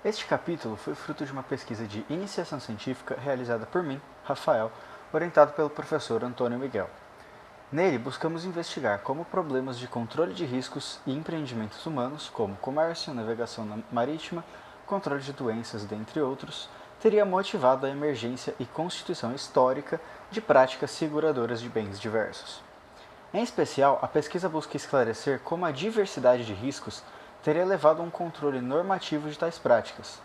Este capítulo foi fruto de uma pesquisa de iniciação científica realizada por mim, Rafael, orientado pelo professor Antônio Miguel. Nele, buscamos investigar como problemas de controle de riscos e empreendimentos humanos, como comércio, navegação marítima, controle de doenças, dentre outros, teria motivado a emergência e constituição histórica de práticas seguradoras de bens diversos. Em especial, a pesquisa busca esclarecer como a diversidade de riscos teria levado a um controle normativo de tais práticas.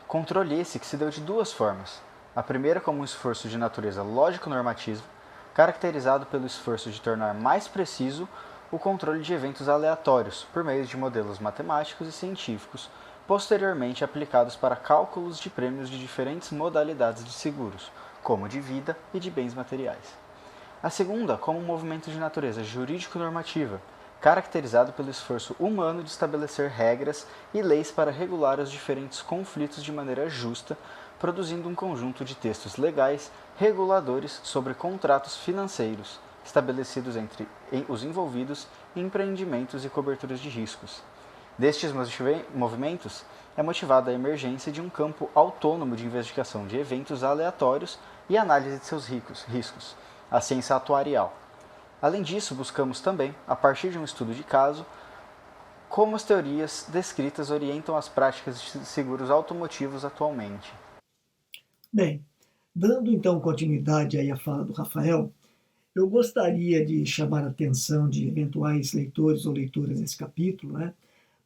Controle esse que se deu de duas formas. A primeira como um esforço de natureza lógico-normativa, caracterizado pelo esforço de tornar mais preciso o controle de eventos aleatórios por meio de modelos matemáticos e científicos, posteriormente aplicados para cálculos de prêmios de diferentes modalidades de seguros, como de vida e de bens materiais. A segunda, como um movimento de natureza jurídico-normativa, caracterizado pelo esforço humano de estabelecer regras e leis para regular os diferentes conflitos de maneira justa, produzindo um conjunto de textos legais reguladores sobre contratos financeiros, estabelecidos entre os envolvidos em empreendimentos e coberturas de riscos. Destes movimentos, é motivada a emergência de um campo autônomo de investigação de eventos aleatórios e análise de seus riscos, a ciência atuarial. Além disso, buscamos também, a partir de um estudo de caso, como as teorias descritas orientam as práticas de seguros automotivos atualmente. Bem, dando então continuidade aí à fala do Rafael, eu gostaria de chamar a atenção de eventuais leitores ou leitoras desse capítulo,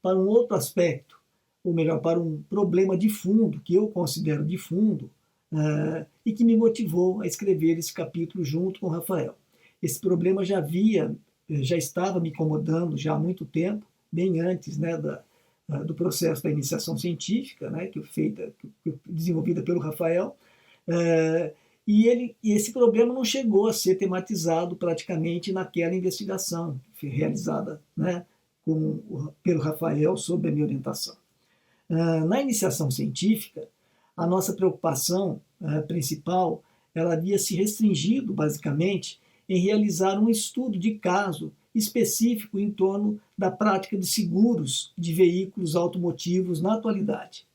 para um outro aspecto, ou melhor, para um problema de fundo, que eu considero de fundo, e que me motivou a escrever esse capítulo junto com o Rafael. Esse problema já estava me incomodando já há muito tempo, bem antes do processo da iniciação científica, desenvolvida pelo Rafael, e esse problema não chegou a ser tematizado praticamente naquela investigação realizada pelo Rafael sob a minha orientação. Na iniciação científica, a nossa preocupação principal ela havia se restringido, basicamente, em realizar um estudo de caso específico em torno da prática de seguros de veículos automotivos na atualidade.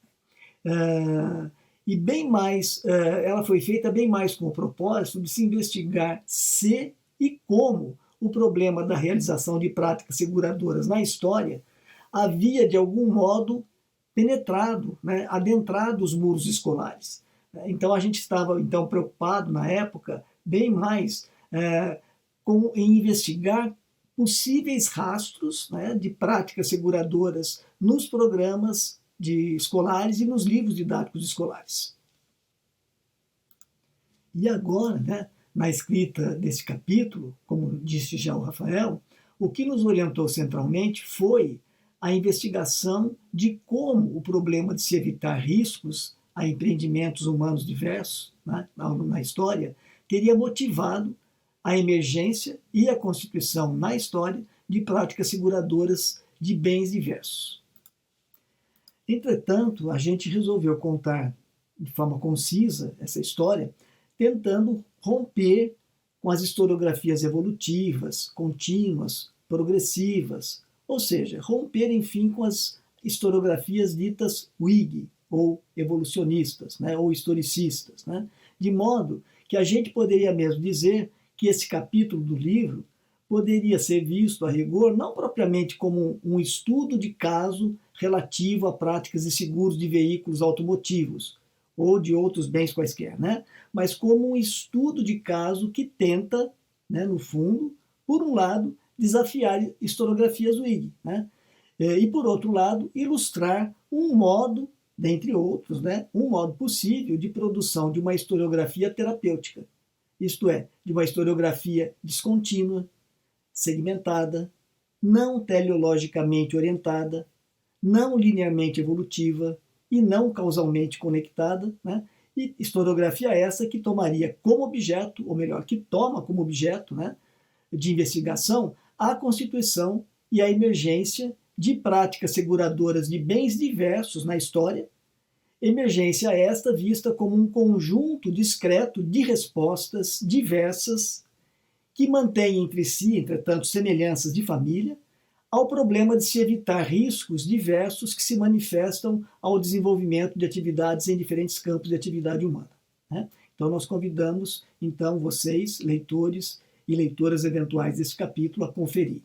E bem mais, ela foi feita bem mais com o propósito de se investigar se e como o problema da realização de práticas seguradoras na história havia, de algum modo, penetrado, adentrado os muros escolares. Então, a gente estava então preocupado, na época, bem mais em investigar possíveis rastros de práticas seguradoras nos programas escolares e nos livros didáticos escolares. E agora, na escrita desse capítulo, como disse já o Rafael, o que nos orientou centralmente foi a investigação de como o problema de se evitar riscos a empreendimentos humanos diversos na história teria motivado a emergência e a constituição na história de práticas seguradoras de bens diversos. Entretanto, a gente resolveu contar de forma concisa essa história, tentando romper com as historiografias evolutivas, contínuas, progressivas, ou seja, romper, enfim, com as historiografias ditas Whig, ou evolucionistas, ou historicistas, de modo que a gente poderia mesmo dizer que esse capítulo do livro poderia ser visto, a rigor, não propriamente como um estudo de caso relativo a práticas de seguros de veículos automotivos ou de outros bens quaisquer, mas como um estudo de caso que tenta, no fundo, por um lado, desafiar historiografias Whig, e, por outro lado, ilustrar um modo, dentre outros, um modo possível de produção de uma historiografia terapêutica, isto é, de uma historiografia descontínua, segmentada, não teleologicamente orientada, não linearmente evolutiva e não causalmente conectada, e historiografia essa que tomaria como objeto, ou melhor, que toma como objeto de investigação a constituição e a emergência de práticas seguradoras de bens diversos na história, emergência esta vista como um conjunto discreto de respostas diversas que mantêm entre si, entretanto, semelhanças de família, ao problema de se evitar riscos diversos que se manifestam ao desenvolvimento de atividades em diferentes campos de atividade humana, né? Então, nós convidamos, então, vocês, leitores e leitoras eventuais desse capítulo, a conferirem.